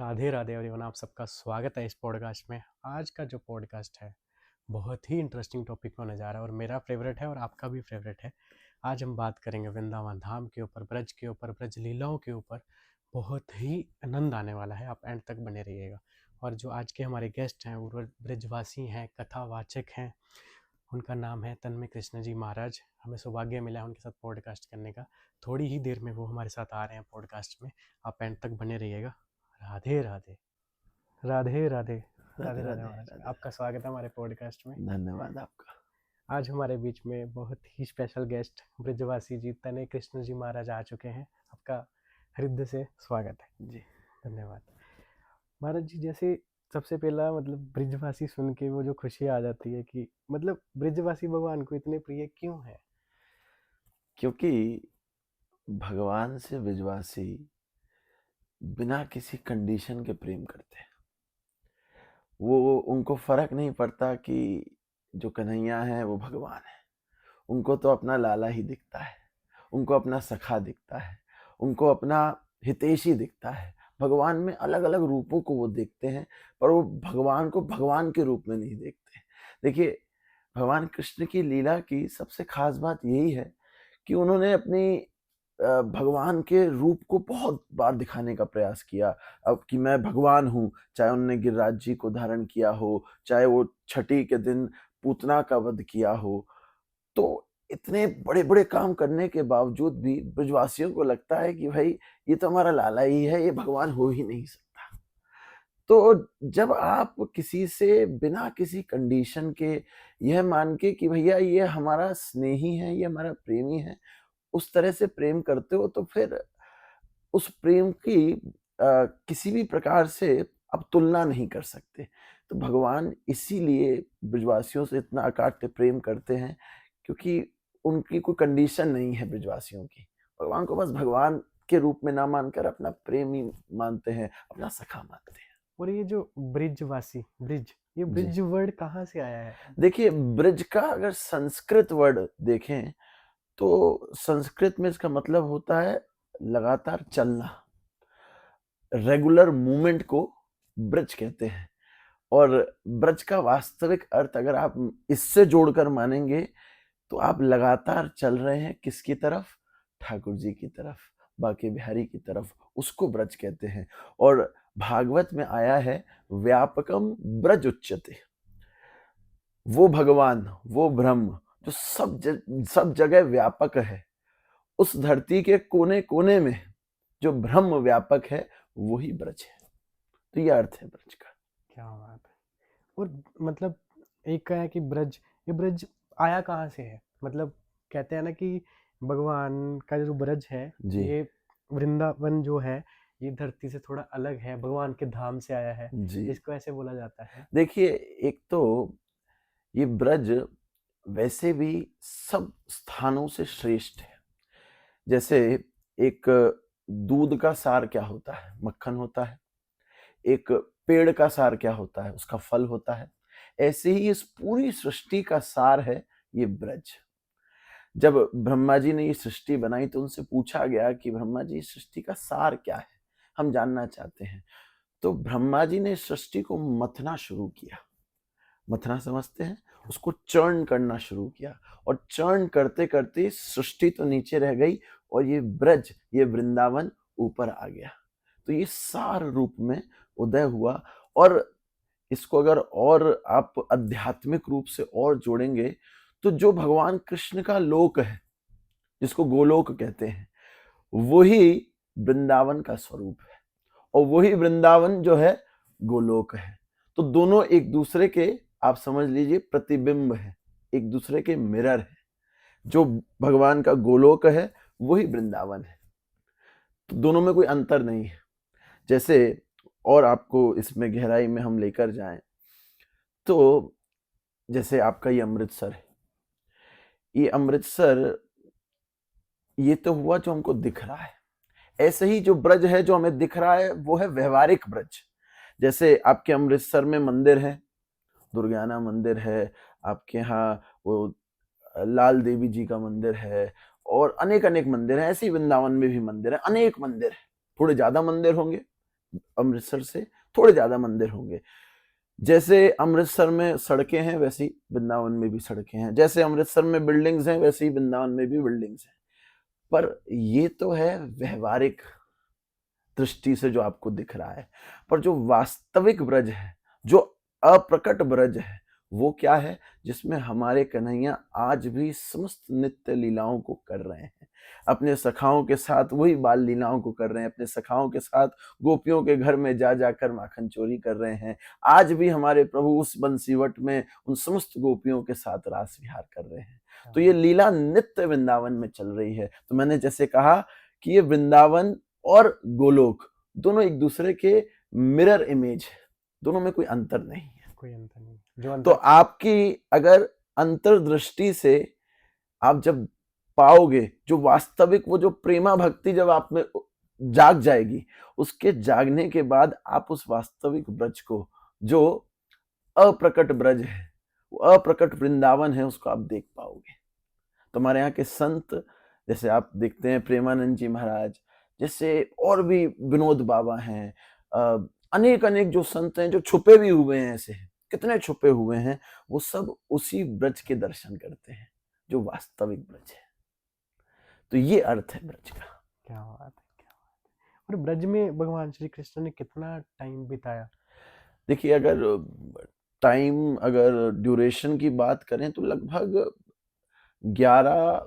Radhe Radhe everyone, आप सबका स्वागत है इस पॉडकास्ट में। आज का जो पॉडकास्ट है बहुत ही इंटरेस्टिंग टॉपिक होने जा रहा है और मेरा फेवरेट है और आपका भी फेवरेट है। आज हम बात करेंगे वृंदावन धाम के ऊपर, ब्रज के ऊपर, ब्रज लीलाओं के ऊपर। बहुत ही आनंद आने वाला है, आप एंड तक बने रहिएगा। और जो आज के हमारे गेस्ट हैं वो ब्रजवासी हैं, कथावाचक हैं। उनका नाम है तन्मय कृष्ण जी महाराज। हमें सौभाग्य मिला है उनके साथ पॉडकास्ट करने का। थोड़ी ही देर में वो हमारे साथ आ रहे हैं पॉडकास्ट में। आप एंड तक बने रहिएगा। राधे राधे। राधे राधे। राधे राधे राधे राधे महाराज, राधे। आपका स्वागत है हमारे पॉडकास्ट में। धन्यवाद आपका। आज हमारे बीच में बहुत ही स्पेशल गेस्ट ब्रजवासी जी तने कृष्ण जी महाराज आ चुके हैं। आपका हृदय से स्वागत है। जी। धन्यवाद महाराज जी। जैसे सबसे पहला ब्रजवासी सुन के वो जो खुशी आ जाती है कि ब्रजवासी भगवान को इतने प्रिय क्यों है? क्योंकि भगवान से ब्रजवासी बिना किसी कंडीशन के प्रेम करते हैं। वो उनको फर्क नहीं पड़ता कि जो कन्हैया है वो भगवान है। उनको तो अपना लाला ही दिखता है, उनको अपना सखा दिखता है, उनको अपना हितैषी दिखता है। भगवान में अलग अलग रूपों को वो देखते हैं, पर वो भगवान को भगवान के रूप में नहीं देखते। देखिए, भगवान कृष्ण की लीला की सबसे खास बात यही है कि उन्होंने अपनी भगवान के रूप को बहुत बार दिखाने का प्रयास किया। अब कि मैं भगवान हूँ, चाहे उन्होंने गिरिराज जी को धारण किया हो, चाहे वो छठी के दिन पूतना का वध किया हो। तो इतने बड़े-बड़े काम करने के बावजूद भी ब्रजवासियों को लगता है कि भाई ये तो हमारा लाला ही है, ये भगवान हो ही नहीं सकता। तो जब आप किसी से बिना किसी कंडीशन के यह मान के कि भैया ये हमारा स्नेही है, ये हमारा प्रेमी है, उस तरह से प्रेम करते हो, तो फिर उस प्रेम की किसी भी प्रकार से आप तुलना नहीं कर सकते। तो भगवान इसीलिए ब्रजवासियों से इतना अकाट्य प्रेम करते हैं, क्योंकि उनकी कोई कंडीशन नहीं है ब्रजवासियों की। भगवान को बस भगवान के रूप में ना मानकर अपना प्रेमी मानते हैं, अपना सखा मानते हैं। और ये जो ब्रिजवासी, ये जी। ब्रिज वर्ड कहाँ से आया है? देखिए, ब्रज का अगर संस्कृत वर्ड देखें, तो संस्कृत में इसका मतलब होता है लगातार चलना। रेगुलर मूवमेंट को ब्रज कहते हैं। और ब्रज का वास्तविक अर्थ अगर आप इससे जोड़कर मानेंगे, तो आप लगातार चल रहे हैं किसकी तरफ? ठाकुर जी की तरफ, बांके बिहारी की तरफ, उसको ब्रज कहते हैं। और भागवत में आया है व्यापकम ब्रज उच्यते। वो भगवान, वो ब्रह्म जो सब जगह व्यापक है, उस धरती के कोने कोने में जो ब्रह्म व्यापक है, वही ब्रज है। तो ये अर्थ है ब्रज का। क्या बात है। और मतलब एक का है कि ब्रज, ये ब्रज आया कहाँ से है? कहते हैं ना कि भगवान का जो ब्रज है, जी। ये वृंदावन जो है, ये धरती से थोड़ा अलग है, भगवान के धाम से आया है, जी। इसको ऐसे बोला जाता है। देखिए, एक तो ये ब्रज वैसे भी सब स्थानों से श्रेष्ठ है। जैसे एक दूध का सार क्या होता है? मक्खन होता है। एक पेड़ का सार क्या होता है? उसका फल होता है। ऐसे ही इस पूरी सृष्टि का सार है ये ब्रज। जब ब्रह्मा जी ने ये सृष्टि बनाई, तो उनसे पूछा गया कि ब्रह्मा जी, इस सृष्टि का सार क्या है? हम जानना चाहते हैं। तो ब्रह्मा जी ने सृष्टि को मथना शुरू किया। मथना समझते हैं? उसको चर्न करना शुरू किया, और चर्न करते करते सृष्टि तो नीचे रह गई, और ये ब्रज, ये वृंदावन ऊपर आ गया। तो ये सार रूप में उदय हुआ। और इसको अगर और आप आध्यात्मिक रूप से और जोड़ेंगे, तो जो भगवान कृष्ण का लोक है, जिसको गोलोक कहते हैं, वही वृंदावन का स्वरूप है, और वही वृंदावन जो है गोलोक है। तो दोनों एक दूसरे के, आप समझ लीजिए, प्रतिबिंब है, एक दूसरे के मिरर है। जो भगवान का गोलोक है, वही वृंदावन है। तो दोनों में कोई अंतर नहीं है। जैसे और आपको इसमें गहराई में हम लेकर जाएं, तो जैसे आपका ये अमृतसर है, ये अमृतसर, ये तो हुआ जो हमको दिख रहा है। ऐसे ही जो ब्रज है जो हमें दिख रहा है, वो है व्यवहारिक ब्रज। जैसे आपके अमृतसर में मंदिर है, दुर्गाना मंदिर है, आपके यहाँ वो लाल देवी जी का मंदिर है, और अनेक अनेक मंदिर है। ऐसे ही वृंदावन में भी मंदिर है, अनेक मंदिर है। थोड़े ज्यादा मंदिर होंगे, अमृतसर से थोड़े ज्यादा मंदिर होंगे। जैसे अमृतसर में सड़कें हैं वैसी वृंदावन में भी सड़कें हैं, जैसे अमृतसर में बिल्डिंग्स हैं वैसे ही वृंदावन में भी बिल्डिंग्स हैं। पर ये तो है व्यवहारिक दृष्टि से जो आपको दिख रहा है, पर जो वास्तविक ब्रज है, जो अप्रकट ब्रज है, वो क्या है? जिसमें हमारे कन्हैया आज भी समस्त नित्य लीलाओं को कर रहे हैं, अपने सखाओं के साथ वही बाल लीलाओं को कर रहे हैं, अपने सखाओं के साथ गोपियों के घर में जा जाकर माखन चोरी कर रहे हैं। आज भी हमारे प्रभु उस बंसीवट में उन समस्त गोपियों के साथ रास विहार कर रहे हैं। तो ये लीला नित्य वृंदावन में चल रही है। तो मैंने जैसे कहा कि ये वृंदावन और गोलोक दोनों एक दूसरे के मिरर इमेज है, दोनों में कोई अंतर नहीं है। कोई अंतर नहीं जो तो अंतर आपकी अगर अंतर्दृष्टि से आप जब पाओगे जो वास्तविक वो जो प्रेमा भक्ति जब आप में जाग जाएगी, उसके जागने के बाद आप उस वास्तविक ब्रज को, जो अप्रकट ब्रज है, वो अप्रकट वृंदावन है, उसको आप देख पाओगे। तो हमारे यहाँ के संत, जैसे आप देखते हैं प्रेमानंद जी महाराज, जैसे और भी विनोद बाबा हैं, अनेक अनेक जो संत हैं जो छुपे भी हुए हैं, ऐसे कितने छुपे हुए हैं, वो सब उसी ब्रज के दर्शन करते हैं जो वास्तविक ब्रज है। तो ये अर्थ है ब्रज का। क्या बात है, क्या बात है। और ब्रज में भगवान श्री कृष्ण ने कितना टाइम बिताया? देखिए, अगर ड्यूरेशन की बात करें तो लगभग 11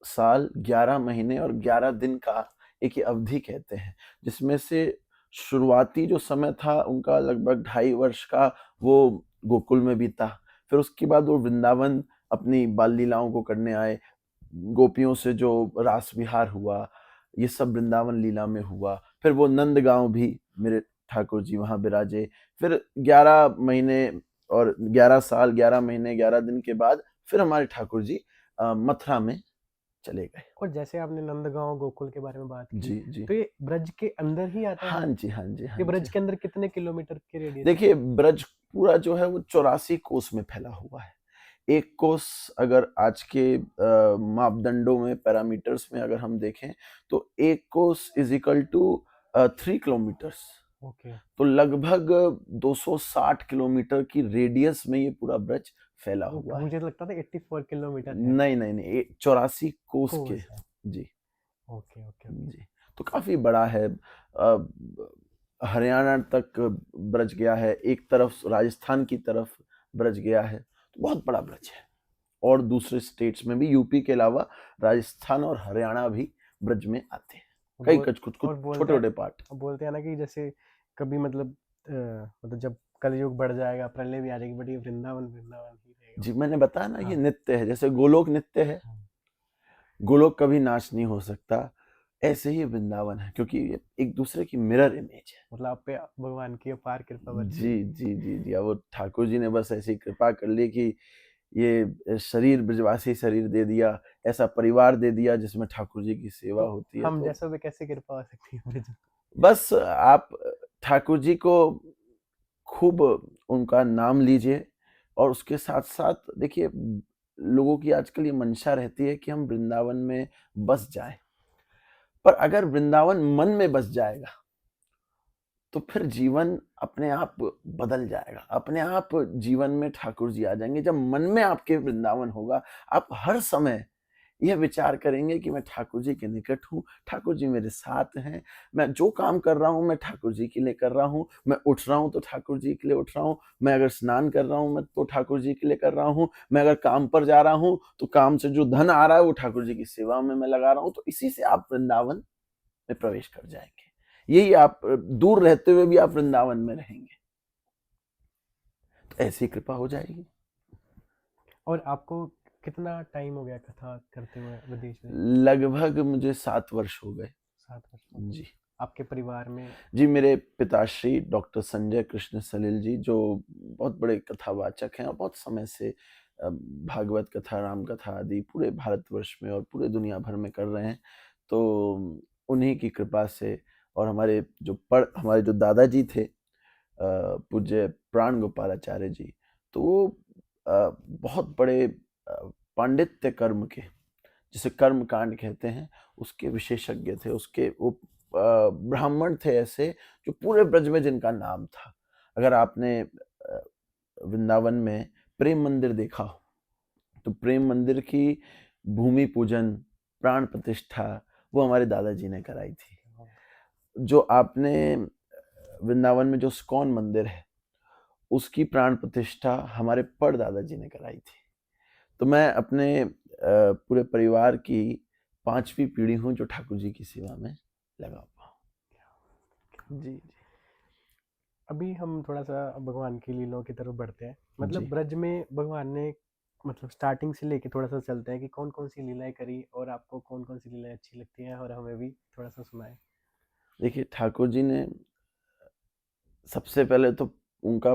साल 11 महीने और 11 दिन का एक ही अवधि कहते हैं, जिसमें से शुरुआती जो समय था उनका लगभग 2.5 वर्ष का वो गोकुल में बीता। फिर उसके बाद वो वृंदावन अपनी बाल लीलाओं को करने आए, गोपियों से जो रास विहार हुआ, ये सब वृंदावन लीला में हुआ। फिर वो नंदगांव भी मेरे ठाकुर जी वहां विराजे। फिर 11 महीने और 11 साल 11 महीने 11 दिन के बाद फिर हमारे ठाकुर जी मथुरा में चले गए। और जैसे आपने नंदगांव गोकुल के बारे में बात की, जी जी। तो ये ब्रज के अंदर ही आता है? हाँ जी, हाँ जी, हाँ ये ब्रज जी। के अंदर कितने किलोमीटर के रेडियस? देखिए, ब्रज पूरा जो है वो 84 कोस में फैला हुआ है। एक कोस अगर आज के मापदंडों में, पैरामीटर्स में अगर हम देखें तो एक कोस is equal to 3 kilometres. Okay. तो लगभग 260 किलोमीटर की रेडियस में ये पूरा ब्रज फैला हुआ है। मुझे लगता था 84 किलोमीटर है। नहीं नहीं नहीं, 84 कोस कोस के। है। जी ओके ओके जी। तो काफी बड़ा है। हरियाणा तक ब्रज गया है, एक तरफ राजस्थान की तरफ ब्रज गया है, तो बहुत बड़ा ब्रज है। और दूसरे स्टेट्स में भी, यूपी के अलावा राजस्थान और हरियाणा भी ब्रज में आते हैं, कई कुछ कुछ छोटे छोटे पार्ट। बोलते हैं ना कि जैसे कभी मतलब जब कलयुग बढ़ जाएगा, प्रलय भी आ जाएगी, बट ये वृंदावन वृंदावन ही रहेगा। जी, मैंने बताया ना, ये हाँ। नित्य है, जैसे गोलोक नित्य है, गोलोक कभी नाश नहीं हो सकता, ऐसे ही वृंदावन है, क्योंकि ये एक दूसरे की मिरर इमेज है। मतलब आप पे भगवान की अपार कृपा बरसी। जी जी जी जी। अब वो ठाकुर जी ने बस ऐसी कृपा कर ली कि ये शरीर ब्रजवासी शरीर दे दिया, ऐसा परिवार दे दिया जिसमें ठाकुर जी की सेवा तो होती है। हम तो जैसों पे कैसे कृपा हो सकती है ब्रज में? बस आप ठाकुर जी को खूब उनका नाम लीजिए, और उसके साथ साथ देखिए, लोगों की आजकल ये मंशा रहती है कि हम वृंदावन में बस जाएं, पर अगर वृंदावन मन में बस जाएगा तो फिर जीवन अपने आप बदल जाएगा, अपने आप जीवन में ठाकुर जी आ जाएंगे। जब मन में आपके वृंदावन होगा, आप हर समय यह विचार करेंगे कि मैं ठाकुर जी के निकट हूँ, ठाकुर जी मेरे साथ हैं, मैं जो काम कर रहा हूँ मैं ठाकुर जी के लिए कर रहा हूँ, मैं उठ रहा हूँ तो ठाकुर जी के लिए उठ रहा हूँ, मैं अगर स्नान कर रहा हूँ मैं तो ठाकुर जी के लिए कर रहा हूँ, मैं अगर काम पर जा रहा हूँ तो काम से जो धन आ रहा है वो ठाकुर जी की सेवा में मैं लगा रहा हूँ। तो इसी से आप वृंदावन में प्रवेश कर जाएंगे। यही आप दूर रहते हुए भी आप वृंदावन में रहेंगे, तो ऐसी कृपा हो जाएगी। और आपको कितना टाइम हो गया कथा करते हुए विदेश में? लगभग मुझे 7 वर्ष हो गए। 7 वर्ष हो गए। जी आपके परिवार में? जी, मेरे पिताश्री डॉक्टर संजय कृष्ण सलील जी, जो बहुत बड़े कथावाचक हैं और बहुत समय से भागवत कथा, राम कथा आदि पूरे भारतवर्ष में और पूरे दुनिया भर में कर रहे हैं। तो उन्हीं की कृपा से, और हमारे जो दादाजी थे पूज्य प्राण गोपालाचार्य जी, तो वो बहुत बड़े पांडित्य कर्म के, जिसे कर्म कांड कहते हैं, उसके विशेषज्ञ थे। उसके वो ब्राह्मण थे ऐसे जो पूरे ब्रज में जिनका नाम था। अगर आपने वृंदावन में प्रेम मंदिर देखा हो, तो प्रेम मंदिर की भूमि पूजन, प्राण प्रतिष्ठा वो हमारे दादाजी ने कराई थी। जो आपने वृंदावन में जो इस्कॉन मंदिर है, उसकी प्राण प्रतिष्ठा हमारे परदादा जी ने कराई थी। तो मैं अपने पूरे परिवार की 5वीं पीढ़ी हूँ जो ठाकुर जी की सेवा में लगा हुआ हूँ। जी, जी। अभी हम थोड़ा सा भगवान की लीलाओं की तरफ बढ़ते हैं। मतलब जी। ब्रज में भगवान ने मतलब स्टार्टिंग से लेके थोड़ा सा चलते हैं कि कौन कौन सी लीलाएं करी और आपको कौन कौन सी लीलाएं अच्छी लगती हैं, और हमें भी थोड़ा सा सुनाए। देखिए, ठाकुर जी ने सबसे पहले तो उनका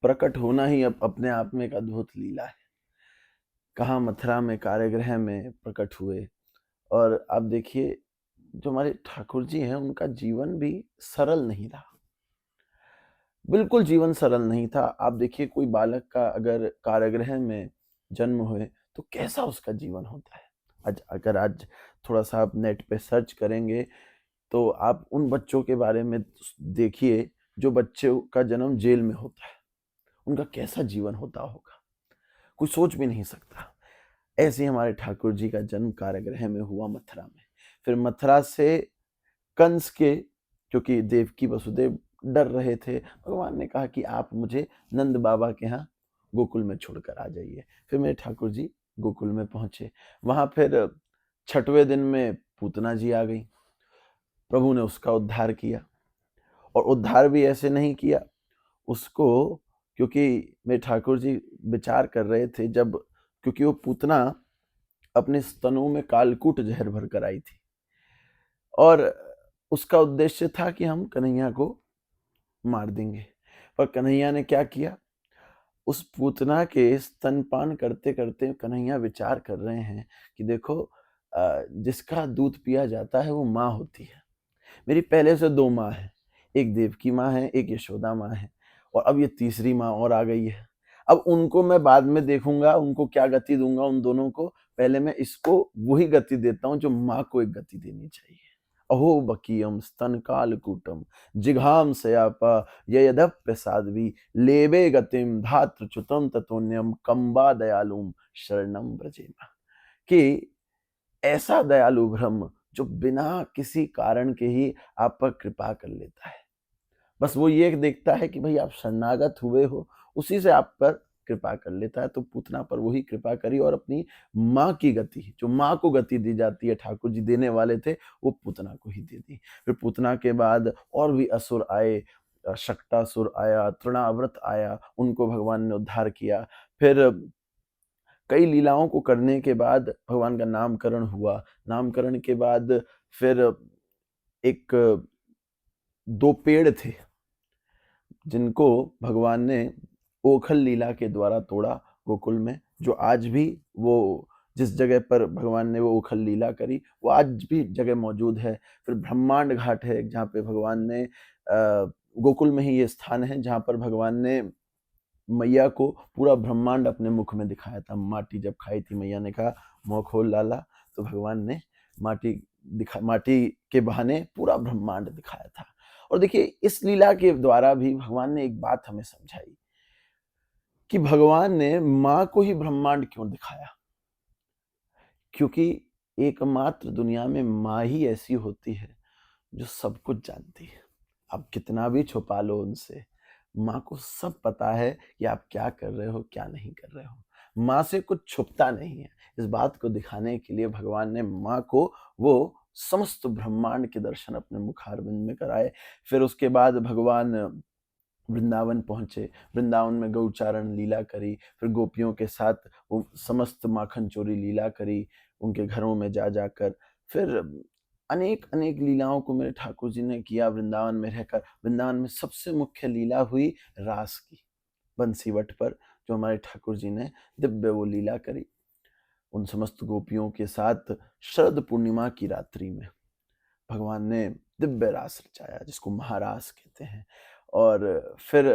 प्रकट होना ही अपने आप में एक अद्भुत लीला है। कहाँ मथुरा में कारागृह में प्रकट हुए। और आप देखिए, जो हमारे ठाकुर जी हैं उनका जीवन भी सरल नहीं रहा। बिल्कुल जीवन सरल नहीं था। आप देखिए, कोई बालक का अगर कारागृह में जन्म हुए तो कैसा उसका जीवन होता है। आज थोड़ा-सा आप नेट पे सर्च करेंगे तो आप उन बच्चों के बारे में देखिए जो बच्चों का जन्म जेल में होता है। उनका कैसा जीवन होता होगा, कोई सोच भी नहीं सकता। ऐसे ही हमारे ठाकुर जी का जन्म कारागृह में हुआ मथुरा में। फिर मथुरा से कंस के, क्योंकि देवकी वसुदेव डर रहे थे, भगवान ने कहा कि आप मुझे नंद बाबा के यहाँ गोकुल में छोड़कर आ जाइए। फिर मेरे ठाकुर जी गोकुल में पहुंचे। वहां फिर 6वें दिन में पूतना जी आ गई। प्रभु ने उसका उद्धार किया। और उद्धार भी ऐसे नहीं किया उसको, क्योंकि मेरे ठाकुर जी विचार कर रहे थे, जब क्योंकि वो पूतना अपने स्तनों में कालकूट जहर भर कर आई थी और उसका उद्देश्य था कि हम कन्हैया को मार देंगे। पर कन्हैया ने क्या किया, उस पूतना के स्तनपान करते करते कन्हैया विचार कर रहे हैं कि देखो, जिसका दूध पिया जाता है वो माँ होती है। मेरी पहले से 2 माँ हैं, एक देवकी माँ है, एक यशोदा माँ है, और अब ये तीसरी माँ और आ गई है। अब उनको मैं बाद में देखूंगा, उनको क्या गति दूंगा उन दोनों को। पहले मैं इसको वही गति देता हूँ जो माँ को एक गति देनी चाहिए। अहो बकीयम स्तन कालकूटम जिघाम सयापा यदप्य साध्वी लेबे गतिम धातृच्युतम ततोन्यम कंबा दयालुम शरणम ब्रजेमा। कि ऐसा दयालु ब्रह्म जो बिना किसी कारण के ही आप पर कृपा कर लेता है। बस वो ये देखता है कि भाई आप शरणागत हुए हो, उसी से आप पर कृपा कर लेता है। तो पूतना पर वही कृपा करी और अपनी माँ की गति, जो माँ को गति दी जाती है, ठाकुर जी देने वाले थे, वो पूतना को ही दे दी। फिर पूतना के बाद और भी असुर आए, शक्टासुर आया, तृणाव्रत आया, उनको भगवान ने उद्धार किया। फिर कई लीलाओं को करने के बाद भगवान का नामकरण हुआ। नामकरण के बाद फिर एक 2 पेड़ थे जिनको भगवान ने ओखल लीला के द्वारा तोड़ा गोकुल में, जो आज भी वो जिस जगह पर भगवान ने वो ओखल लीला करी वो आज भी जगह मौजूद है। फिर ब्रह्मांड घाट है जहाँ पे भगवान ने गोकुल में ही ये स्थान है जहाँ पर भगवान ने मैया को पूरा ब्रह्मांड अपने मुख में दिखाया था। माटी जब खाई थी मैया ने कहा मुंह खोल लाला, तो भगवान ने माटी के बहाने पूरा ब्रह्मांड दिखाया था। और देखिए, इस लीला के द्वारा भी भगवान ने एक बात हमें समझाई कि भगवान ने माँ को ही ब्रह्मांड क्यों दिखाया, क्योंकि एकमात्र दुनिया में माँ ही ऐसी होती है जो सब कुछ जानती है। आप कितना भी छुपा लो उनसे, माँ को सब पता है कि आप क्या कर रहे हो, क्या नहीं कर रहे हो। माँ से कुछ छुपता नहीं है। इस बात को दिखाने के लिए भगवान ने माँ को वो समस्त ब्रह्मांड के दर्शन अपने मुखारविंद में कराए। फिर उसके बाद भगवान वृंदावन पहुंचे। वृंदावन में गौचारण लीला करी। फिर गोपियों के साथ वो समस्त माखन चोरी लीला करी, उनके घरों में जा जाकर। फिर अनेक अनेक लीलाओं को मेरे ठाकुर जी ने किया वृंदावन में रहकर। वृंदावन में सबसे मुख्य लीला हुई रास की, बंसीवट पर जो हमारे ठाकुर जी ने दिव्य वो लीला करी उन समस्त गोपियों के साथ। शरद पूर्णिमा की रात्रि में भगवान ने दिव्य रास रचाया जिसको महारास कहते हैं। और फिर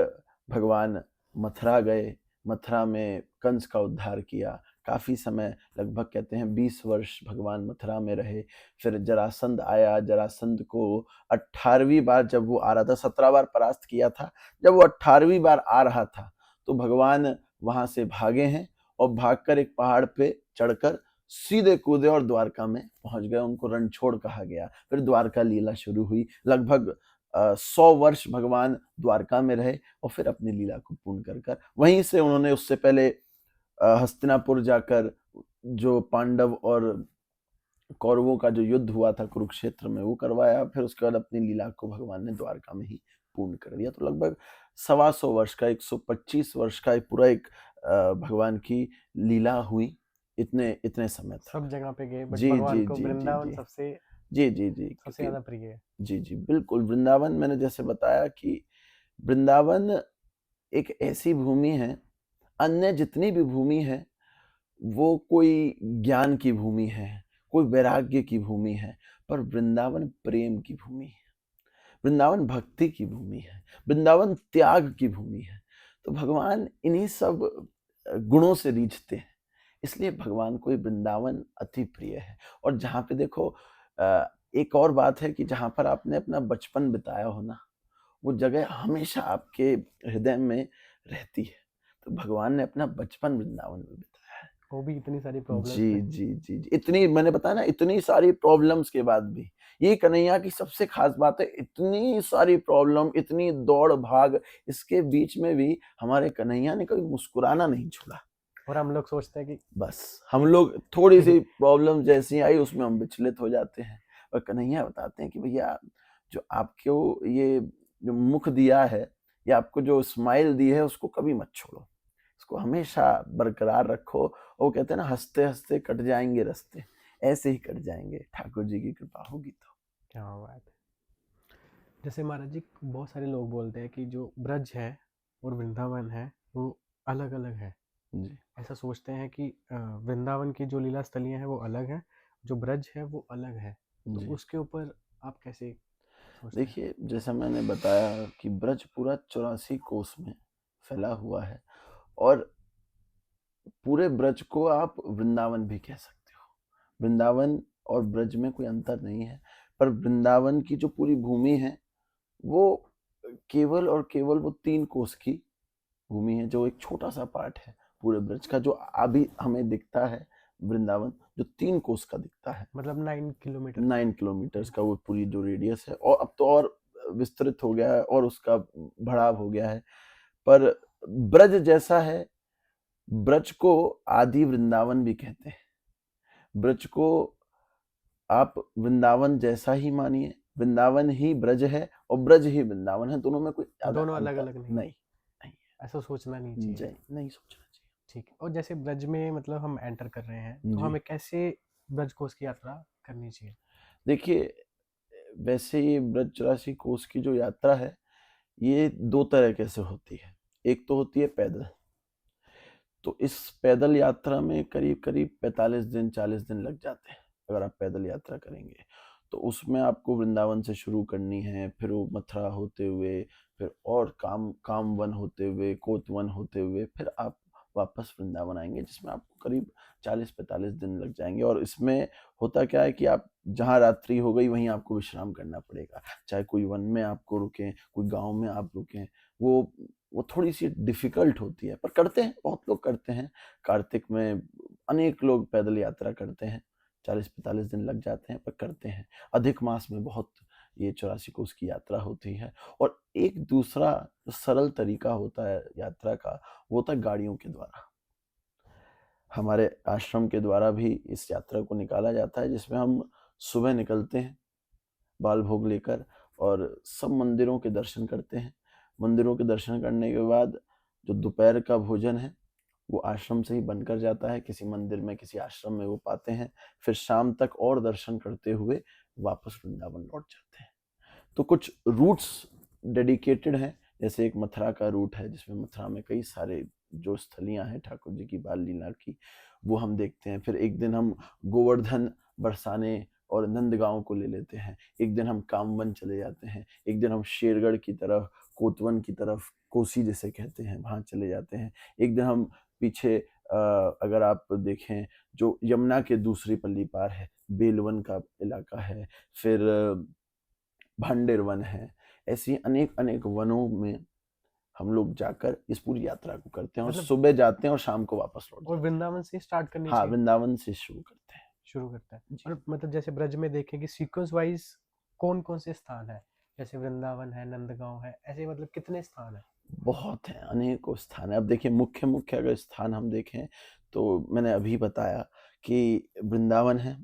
भगवान मथुरा गए। मथुरा में कंस का उद्धार किया। काफ़ी समय, लगभग कहते हैं 20 वर्ष भगवान मथुरा में रहे। फिर जरासंध आया, जरासंध को 18वीं बार जब वो आ रहा था, 17 बार परास्त किया था, जब वो 18वीं बार आ रहा था तो भगवान वहाँ से भागे हैं और भागकर एक पहाड़ पे चढ़कर सीधे कूदे और द्वारका में पहुंच गए। उनको रणछोड़ कहा गया। फिर द्वारका लीला शुरू हुई। लगभग 100 वर्ष भगवान द्वारका में रहे और फिर अपनी लीला को पूर्ण कर कर वहीं से उन्होंने, उससे पहले हस्तिनापुर जाकर जो पांडव और कौरवों का जो युद्ध हुआ था कुरुक्षेत्र में, वो करवाया। फिर उसके बाद अपनी लीला को भगवान ने द्वारका में ही पूर्ण कर दिया। तो लगभग 125 वर्ष का, 125 वर्ष का एक पूरा एक भगवान की लीला हुई इतने इतने समय तक। सब जगह पे गए, बट जी भगवान जी को जी जी वृंदावन जी सबसे जी जी जी सबसे क्योंकि ज्यादा प्रिय है। जी जी बिल्कुल, वृंदावन, मैंने जैसे बताया कि वृंदावन एक ऐसी भूमि है, अन्य जितनी भी भूमि है वो कोई ज्ञान की भूमि है, कोई वैराग्य की भूमि है, पर वृंदावन प्रेम की भूमि है, वृंदावन भक्ति की भूमि है, वृंदावन त्याग की भूमि है। तो भगवान इन्हीं सब गुणों से रीझते हैं, इसलिए भगवान को ये वृंदावन अति प्रिय है। और जहाँ पे देखो, एक और बात है कि जहाँ पर आपने अपना बचपन बिताया हो ना, वो जगह हमेशा आपके हृदय में रहती है। तो भगवान ने अपना बचपन वृंदावन में बिताया है। वो भी इतनी सारी प्रॉब्लम्स जी में। जी जी जी इतनी, मैंने बताया ना, इतनी सारी प्रॉब्लम्स के बाद भी ये कन्हैया की सबसे खास बात है। इतनी सारी प्रॉब्लम, इतनी दौड़ भाग, इसके बीच में भी हमारे कन्हैया ने कभी मुस्कुराना नहीं छोड़ा। और हम लोग सोचते हैं कि बस हम लोग थोड़ी सी प्रॉब्लम जैसी आई उसमें हम विचलित हो जाते हैं, और कन्हैया बताते हैं कि भैया, जो आपको ये जो मुख दिया है, या आपको जो स्माइल दी है, उसको कभी मत छोड़ो, इसको हमेशा बरकरार रखो। और वो कहते हैं ना, हंसते हंसते कट जाएंगे रास्ते, ऐसे ही कट जाएंगे, ठाकुर जी की कृपा होगी तो। क्या बात है। जैसे महाराज जी, बहुत सारे लोग बोलते हैं कि जो ब्रज है और वृंदावन है वो अलग अलग है। जी ऐसा सोचते हैं कि वृंदावन की जो लीला स्थलियाँ हैं वो अलग है, जो ब्रज है वो अलग है। तो जी उसके ऊपर आप कैसे सोचते हैं? देखिए, जैसा मैंने बताया कि ब्रज पूरा 84 कोस में फैला हुआ है, और पूरे ब्रज को आप वृंदावन भी कह सकते हो। वृंदावन और ब्रज में कोई अंतर नहीं है, पर वृंदावन की जो पूरी भूमि है वो केवल और केवल वो 3 कोस की भूमि है, जो एक छोटा सा पार्ट है पूरे ब्रज का, जो अभी हमें दिखता है वृंदावन, जो 3 कोस का दिखता है। मतलब 9 किलोमीटर। 9 किलोमीटर्स का वो पूरी जो रेडियस है, और अब तो और विस्तृत हो गया है और उसका बढ़ाव हो गया है। पर ब्रज जैसा है, ब्रज को आदि वृंदावन भी कहते हैं। ब्रज को आप वृंदावन जैसा ही मानिए, वृंदावन ही ब्रज है और ब्रज ही वृंदावन है, दोनों में कोई ज्यादा दोनों अलग अंतर अलग नहीं है। नहीं। नहीं ऐसा सोचना नहीं है। चाहिए। नहीं सोचना ठीक है। और जैसे ब्रज में मतलब हम एंटर कर रहे हैं, चाहिए तो जी। हमें कैसे ब्रज कोस की यात्रा करनी चाहिए? देखिए, वैसे ये ब्रज 84 कोस की जो यात्रा है, ये 2 तरीके से होती है। एक तो होती है पैदल। तो इस पैदल यात्रा में करीब करीब 45 दिन 40 दिन लग जाते हैं, अगर आप पैदल यात्रा करेंगे। तो उसमें आपको वृंदावन से शुरू करनी है, फिर वो मथुरा होते हुए, फिर और कामवन होते हुए, कोतवन होते हुए, फिर आप वापस वृंदावन आएंगे, जिसमें आपको करीब 40-45 दिन लग जाएंगे। और इसमें होता क्या है कि आप जहाँ रात्रि हो गई वहीं आपको विश्राम करना पड़ेगा, चाहे कोई वन में आपको रुकें, कोई गांव में आप रुकें। वो थोड़ी सी डिफिकल्ट होती है, पर करते हैं, बहुत लोग करते हैं। कार्तिक में अनेक लोग पैदल यात्रा करते हैं, 40-45 दिन लग जाते हैं, पर करते हैं। अधिक मास में बहुत ये 84 कोस की यात्रा होती है। और एक दूसरा जो सरल तरीका होता है यात्रा का, वो होता है गाड़ियों के द्वारा। हमारे आश्रम के द्वारा भी इस यात्रा को निकाला जाता है, जिसमें हम सुबह निकलते हैं बाल भोग लेकर, और सब मंदिरों के दर्शन करते हैं। मंदिरों के दर्शन करने के बाद जो दोपहर का भोजन है, वो आश्रम से ही बनकर जाता है, किसी मंदिर में, किसी आश्रम में वो पाते हैं। फिर शाम तक और दर्शन करते हुए वापस वृंदावन लौट जाते हैं। तो कुछ रूट्स डेडिकेटेड हैं, जैसे एक मथुरा का रूट है, जिसमें मथुरा में कई सारे जो स्थलियां हैं ठाकुर जी की बाल लीला की, वो हम देखते हैं। फिर एक दिन हम गोवर्धन, बरसाने और नंदगांव को ले लेते हैं। एक दिन हम कामवन चले जाते हैं। एक दिन हम शेरगढ़ की तरफ, कोतवन की तरफ, कोसी जिसे कहते हैं, वहां चले जाते हैं। एक दिन हम पीछे अगर आप देखें जो यमुना के दूसरी पल्ली पार है, बेलवन का इलाका है, फिर भांडेर वन है, ऐसी अनेक अनेक वनों में हम लोग जाकर इस पूरी यात्रा को करते हैं और मतलब सुबह जाते हैं और शाम को वापस लौट और जाते वृंदावन से स्टार्ट करनी हैं। हाँ, चाहिए, वृंदावन से शुरू करते हैं। शुरू करता है। जी। और मतलब जैसे ब्रज में देखें कि सीक्वेंस वाइज कौन कौन से स्थान है, जैसे वृंदावन है, नंदगांव है, ऐसे मतलब कितने स्थान है? बहुत हैं, अनेकों स्थान हैं। अब देखिए मुख्य मुख्य अगर स्थान हम देखें तो मैंने अभी बताया कि वृंदावन है,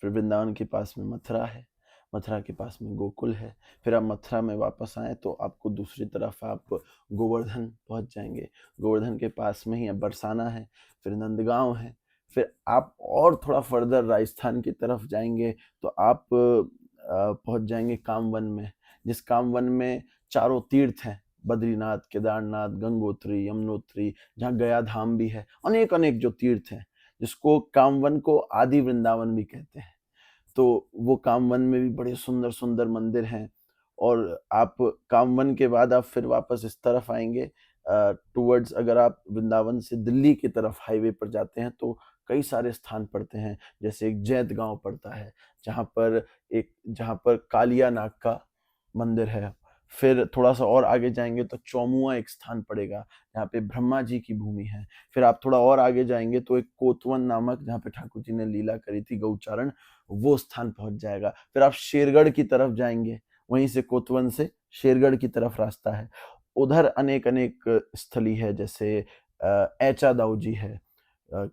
फिर वृंदावन के पास में मथुरा है, मथुरा के पास में गोकुल है, फिर आप मथुरा में वापस आएँ तो आपको दूसरी तरफ आप गोवर्धन पहुँच जाएँगे, गोवर्धन के पास में ही अब बरसाना है, फिर नंदगांव है, फिर आप और थोड़ा फर्दर राजस्थान की तरफ जाएँगे तो आप पहुँच जाएँगे कामवन में, जिस कामवन में चारों तीर्थ हैं, बद्रीनाथ, केदारनाथ, गंगोत्री, यमुनोत्री, जहाँ गया धाम भी है, अनेक-अनेक जो तीर्थ हैं, जिसको कामवन को आदि वृंदावन भी कहते हैं। तो वो कामवन में भी बड़े सुंदर-सुंदर मंदिर हैं और आप कामवन के बाद आप फिर वापस इस तरफ आएँगे टुवर्ड्स अगर आप वृंदावन से दिल्ली की तरफ हाईवे पर जाते हैं तो कई सारे स्थान पड़ते हैं। जैसे एक जैत गाँव पड़ता है, जहाँ पर कालिया नाग का मंदिर है। फिर थोड़ा-सा और आगे जाएँगे तो चौमुआ एक स्थान पड़ेगा, जहाँ पे ब्रह्मा जी की भूमि है। फिर आप थोड़ा और आगे जाएँगे तो एक कोतवन नामक जहाँ पे ठाकुर जी ने लीला करी थी गौचारण, वो स्थान पहुँच जाएगा। फिर आप शेरगढ़ की तरफ जाएँगे, वहीं से कोतवन से शेरगढ़ की तरफ रास्ता है। उधर अनेक-अनेक स्थली है जैसे ऐचा दाऊ जी है,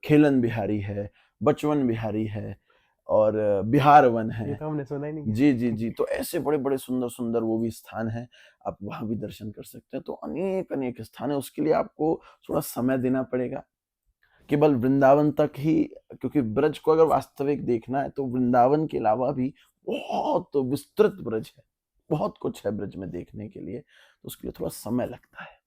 खेलन बिहारी है, बचवन बिहारी है और बिहार वन ये है। तो हमने सुना ही नहीं जी, जी, किसी। जी। तो ऐसे बड़े-बड़े सुंदर-सुंदर वो भी स्थान हैं, आप वहाँ भी दर्शन कर सकते हैं। तो अनेक-अनेक स्थान हैं, उसके लिए आपको थोड़ा समय देना पड़ेगा। केवल वृंदावन तक ही क्योंकि ब्रज को अगर वास्तविक देखना है तो वृंदावन के अलावा भी बहुत विस्तृत ब्रज है। बहुत कुछ है ब्रज में देखने के लिए, तो उसके लिए थोड़ा समय लगता है।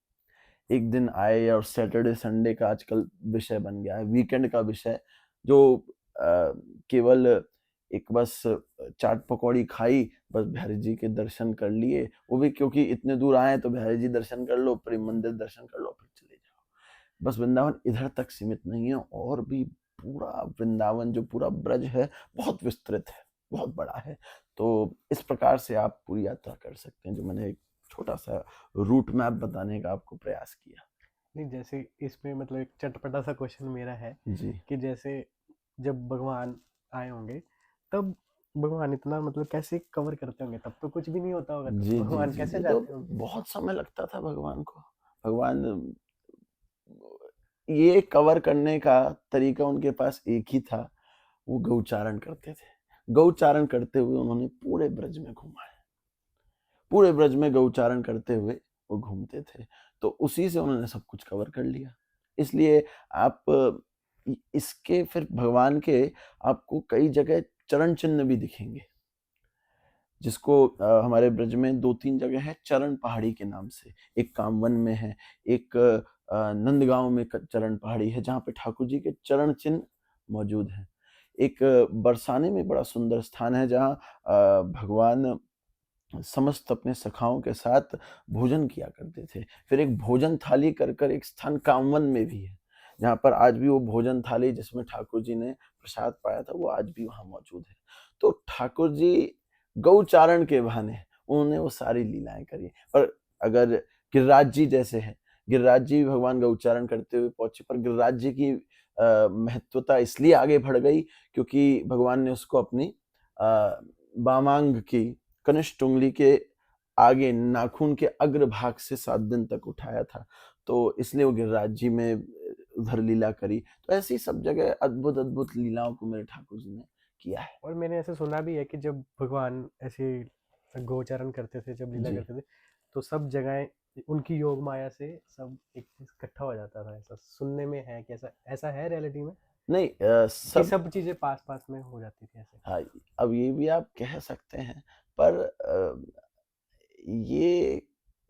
एक दिन आए और सैटरडे संडे का आजकल विषय बन गया है, वीकेंड का विषय जो केवल एक बस चाट पकौड़ी खाई, बस बिहारी जी के दर्शन कर लिए, वो भी क्योंकि इतने दूर आए हैं तो बिहारी जी दर्शन कर लो, प्रेम मंदिर दर्शन कर लो, फिर चले जाओ। बस वृंदावन इधर तक सीमित नहीं है और भी पूरा वृंदावन जो पूरा ब्रज है, बहुत विस्तृत है, बहुत बड़ा है। तो इस प्रकार से आप पूरी यात्रा कर सकते हैं, जो मैंने एक छोटा-सा रूट मैप बताने का आपको प्रयास किया। नहीं, जैसे इसमें मतलब एक चटपटा सा क्वेश्चन मेरा है जी। कि जैसे जब भगवान आए होंगे तब भगवान इतना मतलब कैसे कवर करते होंगे, तब तो कुछ भी नहीं होता होगा, तो जी, जी, भगवान जी, कैसे जी, तो जाते होंगे? बहुत समय लगता था भगवान को। भगवान ये कवर करने का तरीका उनके पास एक ही था, वो गौचारण करते थे। गौचारण करते हुए उन्होंने पूरे ब्रज में घूमा है। पूरे ब्रज में गौचारण करते हुए वो घूमते थे। तो उसी से उन्होंने सब कुछ कवर कर लिया। इसलिए आप इसके फिर भगवान के आपको कई जगह चरण चिन्ह भी दिखेंगे। जिसको हमारे ब्रज में 2-3 जगह है चरण पहाड़ी के नाम से। एक कामवन में है, एक नंदगाँव में क चरण पहाड़ी है जहाँ पे ठाकुर जी के चरण चिन्ह मौजूद हैं। एक बरसाने में बड़ा सुंदर स्थान है जहाँ भगवान समस्त अपने सखाओं के साथ भोजन किया करते थे। फिर एक भोजन थाली कर एक स्थान कामवन में भी है, जहाँ पर आज भी वो भोजन थाली जिसमें ठाकुर जी ने प्रसाद पाया था, वो आज भी वहाँ मौजूद है। तो ठाकुर जी गौचारण के बहाने उन्होंने वो सारी लीलाएँ करी। और अगर गिरिराज जी जैसे हैं, गिरिराज जी भगवान गौचारण करते हुए पहुँचे, पर गिरिराज जी की महत्वता इसलिए आगे बढ़ गई क्योंकि भगवान ने उसको अपनी वामांग की कनिष्ठ उंगली के आगे नाखून के अग्रभाग से 7 दिन तक उठाया था। तो इसलिए वो गिरिराज जी में उधर लीला करी। तो ऐसी सब जगह अद्भुत-अद्भुत लीलाओं को मेरे ठाकुर जी ने किया है। और मैंने ऐसे सुना भी है कि जब भगवान ऐसे गोचरण करते थे, जब लीला जी। करते थे, तो सब जगहें उनकी योग माया से सब एक इकट्ठा हो जाता था, ऐसा सुनने में है कि ऐसा ऐसा है रियलिटी में नहीं कि सब सब चीजें पास पास में हो जाती थी ऐसे? हाँ, अब ये भी आप कह सकते हैं पर ये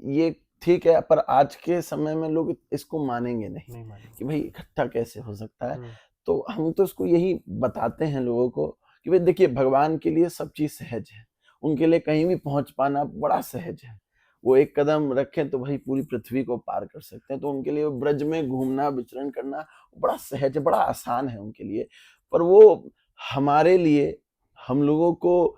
ये ठीक है पर आज के समय में लोग इसको मानेंगे नहीं नहीं मानेंगे। कि भाई इकट्ठा कैसे हो सकता है। हम्म। तो हम तो इसको यही बताते हैं लोगों को कि भाई देखिए भगवान के लिए सब चीज़ सहज है। उनके लिए कहीं भी पहुँच पाना बड़ा सहज है। वो एक कदम रखें तो भाई पूरी पृथ्वी को पार कर सकते हैं। तो उनके लिए ब्रज में घूमना, विचरण करना बड़ा सहज है, बड़ा आसान है उनके लिए। पर वो हमारे लिए, हम लोगों को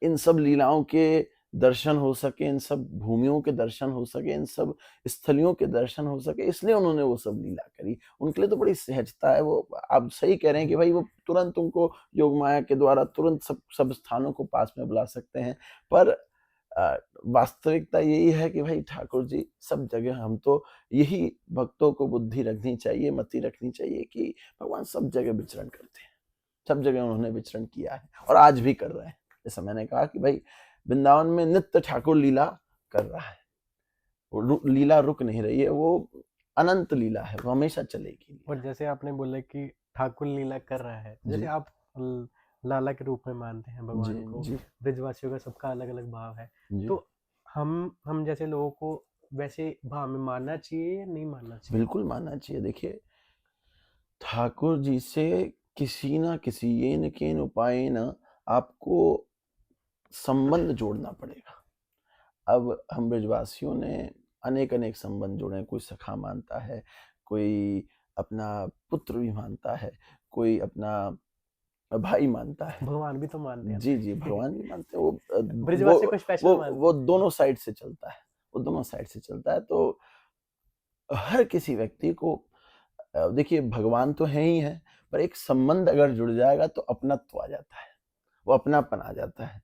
इन सब लीलाओं के दर्शन हो सके, इन सब भूमियों के दर्शन हो सके, इन सब स्थलियों के दर्शन हो सके, इसलिए उन्होंने वो सब लीला करी। उनके लिए तो बड़ी सहजता है। वो आप सही कह रहे हैं कि भाई वो तुरंत तुमको योग माया के द्वारा तुरंत सब स्थानों को पास में बुला सकते हैं। पर वास्तविकता यही है कि भाई ठाकुर जी सब जगह, हम तो यही भक्तों को बुद्धि रखनी चाहिए, मति रखनी चाहिए कि भगवान सब जगह विचरण करते हैं। सब जगह उन्होंने विचरण किया है और आज भी कर रहे हैं। जैसा मैंने कहा कि भाई वृंदावन में नित्य ठाकुर लीला कर रहा है। वो लीला रुक नहीं रही है, वो अनंत लीला है, वो हमेशा चलेगी। और जैसे आपने बोला कि ठाकुर लीला कर रहा है, जैसे जी आप लाला के रूप में मानते हैं जी भगवान को, जी ब्रजवासियों का सबका अलग अलग भाव है, जी तो हम जैसे लोगों को वैसे भाव में मानना चाहिए या नहीं मानना चाहिए? बिल्कुल मानना चाहिए। देखिए, ठाकुर जी से किसी ना किसी ये न केन उपाय न आपको संबंध जोड़ना पड़ेगा। अब हम ब्रजवासियों ने अनेक अनेक संबंध जोड़े हैं। कोई सखा मानता है, कोई अपना पुत्र भी मानता है, कोई अपना भाई मानता है। भगवान भी तो मानते हैं जी, जी, ना। भगवान भी मानते हैं। वो ब्रजवासियों को स्पेशल मानते वो हैं। दोनों साइड से चलता है। वो दोनों साइड से चलता है। तो हर किसी व्यक्ति को देखिए भगवान तो है ही है, पर एक संबंध अगर जुड़ जाएगा तो अपनत्व आ जाता है, वो अपनापन आ जाता है।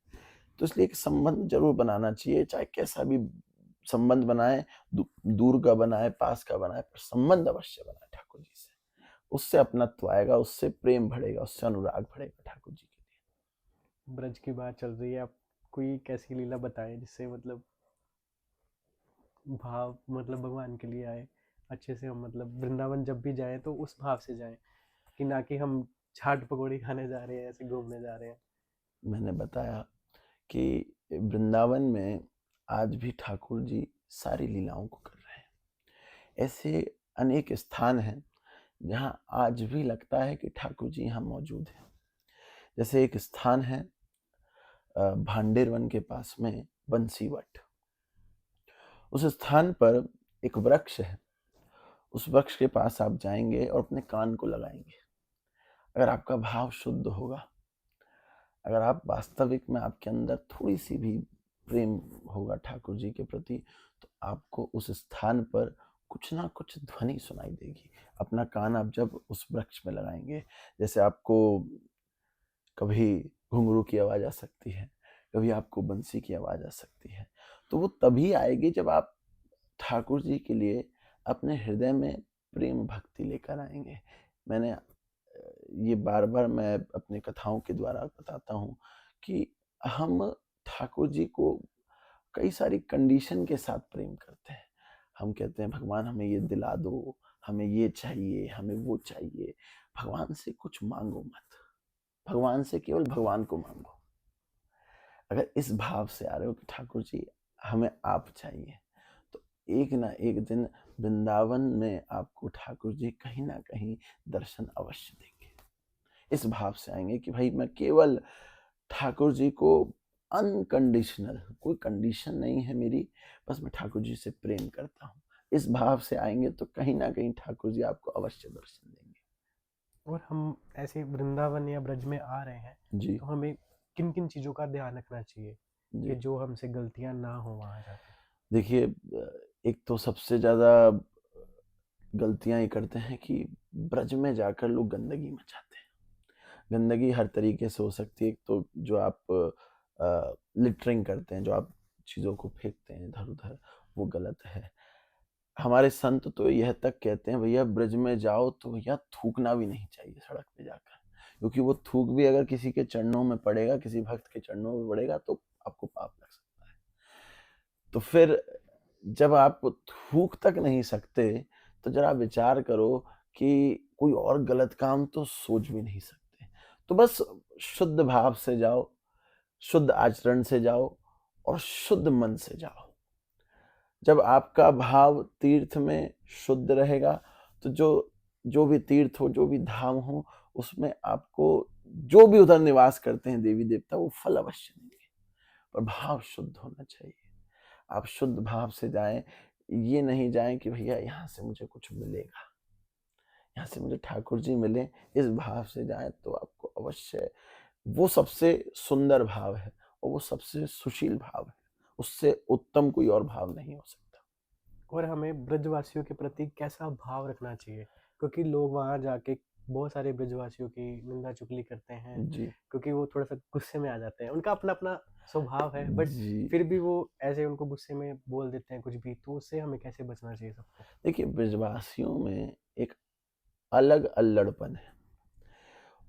तो इसलिए एक संबंध जरूर बनाना चाहिए, चाहे कैसा भी संबंध बनाए, दूर का बनाए, पास का बनाए, पर संबंध अवश्य बनाए ठाकुर जी से। उससे अपनत्व आएगा, उससे प्रेम बढ़ेगा, उससे अनुराग बढ़ेगा ठाकुर जी के लिए। ब्रज की बात चल रही है, आप कोई कैसी लीला बताएं जिससे मतलब भाव मतलब भगवान के लिए आए अच्छे से, हम मतलब वृंदावन जब भी जाएं तो उस भाव से जाएं, कि ना कि हम चाट पकौड़ी खाने जा रहे हैं, ऐसे घूमने जा रहे हैं। मैंने बताया कि वृंदावन में आज भी ठाकुर जी सारी लीलाओं को कर रहे हैं। ऐसे अनेक स्थान हैं जहाँ आज भी लगता है कि ठाकुर जी यहाँ मौजूद हैं। जैसे एक स्थान है भांडेर वन के पास में बंसीवट। उस स्थान पर एक वृक्ष है। उस वृक्ष के पास आप जाएंगे और अपने कान को लगाएंगे। अगर आपका भाव शुद्ध होगा, अगर आप वास्तविक में आपके अंदर थोड़ी सी भी प्रेम होगा ठाकुर जी के प्रति, तो आपको उस स्थान पर कुछ ना कुछ ध्वनि सुनाई देगी। अपना कान आप जब उस वृक्ष में लगाएंगे, जैसे आपको कभी घुंघरू की आवाज आ सकती है, कभी आपको बंसी की आवाज आ सकती है, तो वो तभी आएगी जब आप ठाकुर जी के लिए अपने हृदय में प्रेम भक्ति लेकर आएंगे। मैंने ये बार बार मैं अपने कथाओं के द्वारा बताता हूँ कि हम ठाकुर जी को कई सारी कंडीशन के साथ प्रेम करते हैं। हम कहते हैं भगवान हमें ये दिला दो, हमें ये चाहिए, हमें वो चाहिए। भगवान से कुछ मांगो मत, भगवान से केवल भगवान को मांगो। अगर इस भाव से आ रहे हो कि ठाकुर जी हमें आप चाहिए, तो एक ना एक दिन वृंदावन में आपको ठाकुर जी कहीं ना कहीं दर्शन अवश्य देंगे। इस भाव से आएंगे कि भाई मैं केवल ठाकुर जी को अनकंडीशनल, कोई कंडीशन नहीं है मेरी, बस मैं ठाकुर जी से प्रेम करता हूँ। इस भाव से आएंगे तो कहीं ना कहीं ठाकुर जी आपको अवश्य दर्शन देंगे। और हम ऐसे वृंदावन या ब्रज में आ रहे हैं, जी तो हमें किन किन चीज़ों का ध्यान रखना चाहिए कि जी जो हमसे गलतियां ना हो वहाँ जाके? देखिए, एक तो सबसे ज्यादा गलतियां ये करते हैं कि ब्रज में जाकर लोग गंदगी मचाते हैं। गंदगी हर तरीके से हो सकती है। एक तो जो आप लिटरिंग करते हैं, जो आप चीज़ों को फेंकते हैं इधर उधर, वो गलत है। हमारे संत तो यह तक कहते हैं भैया ब्रज में जाओ तो भैया थूकना भी नहीं चाहिए सड़क पे जाकर, क्योंकि वो थूक भी अगर किसी के चरणों में पड़ेगा, किसी भक्त के चरणों में पड़ेगा, तो आपको पाप लग सकता है। तो फिर जब आप थूक तक नहीं सकते, तो जरा विचार करो कि कोई और गलत काम तो सोच भी नहीं सकते। तो बस शुद्ध भाव से जाओ, शुद्ध आचरण से जाओ और शुद्ध मन से जाओ। जब आपका भाव तीर्थ में शुद्ध रहेगा, तो जो जो भी तीर्थ हो, जो भी धाम हो, उसमें आपको जो भी उधर निवास करते हैं देवी देवता, वो फल अवश्य देंगे। पर भाव शुद्ध होना चाहिए। आप शुद्ध भाव से जाएँ, ये नहीं जाएँ कि भैया यहाँ से मुझे कुछ मिलेगा, यहाँ से मुझे ठाकुर जी मिले, इस भाव से जाएँ तो आपको अवश्य वो सबसे सुंदर भाव है और वो सबसे सुशील भाव है। उससे उत्तम कोई और भाव नहीं हो सकता। और हमें ब्रजवासियों के प्रति कैसा भाव रखना चाहिए? क्योंकि लोग वहाँ जाके बहुत सारे ब्रजवासियों की निंदा चुगली करते हैं, जी, क्योंकि वो थोड़ा-सा गुस्से में आ जाते हैं। उनका अपना-अपना स्वभाव है, बट जी। फिर भी वो ऐसे उनको गुस्से में बोल देते हैं कुछ भी, तो उससे हमें कैसे बचना चाहिए सबको? देखिए, ब्रजवासियों में एक अलग अल्लड़पन है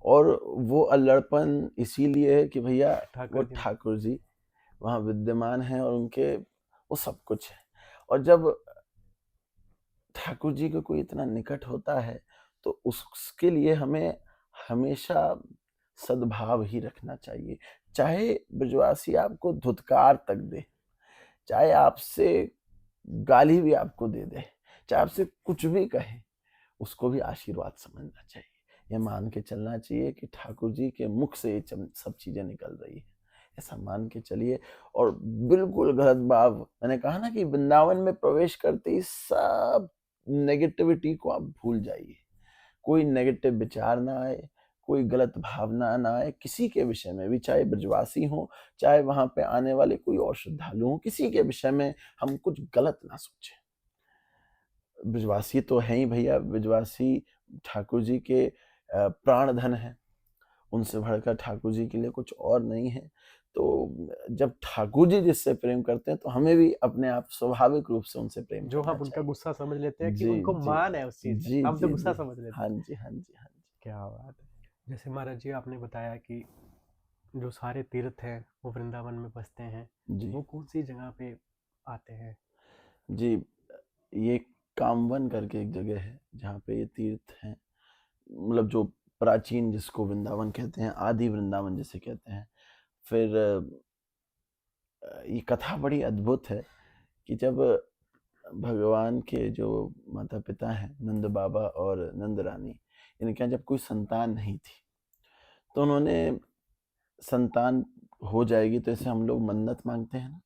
और वो अल्लड़पन इसीलिए है कि भैया वो ठाकुर जी में। ठाकुर जी वहाँ विद्यमान हैं और उनके वो सब कुछ है। और जब ठाकुर जी का कोई इतना निकट होता है, तो उसके लिए हमें हमेशा सद्भाव ही रखना चाहिए। चाहे ब्रजवासी आपको धुतकार तक दे, चाहे आपसे गाली भी आपको दे दे, चाहे आपसे कुछ भी कहे, उसको भी आशीर्वाद समझना चाहिए। ये मान के चलना चाहिए कि ठाकुर जी के मुख से ये सब चीज़ें निकल रही हैं। ऐसा मान के चलिए और बिल्कुल गलत भाव मैंने कहा ना कि वृंदावन में प्रवेश करते ही सब नेगेटिविटी को आप भूल जाइए। कोई नेगेटिव विचार ना आए, कोई गलत भावना ना आए किसी के विषय में भी, चाहे ब्रजवासी हों, चाहे वहाँ पे आने वाले कोई और श्रद्धालु हों, किसी के विषय में हम कुछ गलत ना सोचें। ब्रजवासी तो हैं ही भैया, ब्रजवासी ठाकुर जी के प्राण धन हैं। उनसे बढ़कर ठाकुर जी के लिए कुछ और नहीं है। तो जब ठाकुर जी जिससे प्रेम करते हैं तो हमें भी अपने आप स्वाभाविक रूप से उनसे प्रेम जो करना हम उनका चाहिए। गुस्सा समझ लेते हैं कि जी, उनको जी। मान है उस चीज़ में, जी, हम तो जी, गुस्सा जी। समझ लेते हाँ हैं। जी, हाँ जी, हाँ जी। क्या बात है! जैसे महाराज जी आपने बताया कि जो सारे तीर्थ हैं, वो वृंदावन में बसते हैं, जी, वो कौन-सी जगह पे आते हैं? जी। ये कामवन करके एक जगह है जहाँ पे ये तीर्थ हैं। मतलब जो प्राचीन जिसको वृंदावन कहते हैं, आदि वृंदावन जिसे कहते हैं। फिर ये कथा बड़ी अद्भुत है कि जब भगवान के जो माता-पिता हैं, नंद बाबा और नंद रानी, इनके यहाँ जब कोई संतान नहीं थी, तो उन्होंने संतान हो जाएगी तो ऐसे हम लोग मन्नत माँगते हैं ना,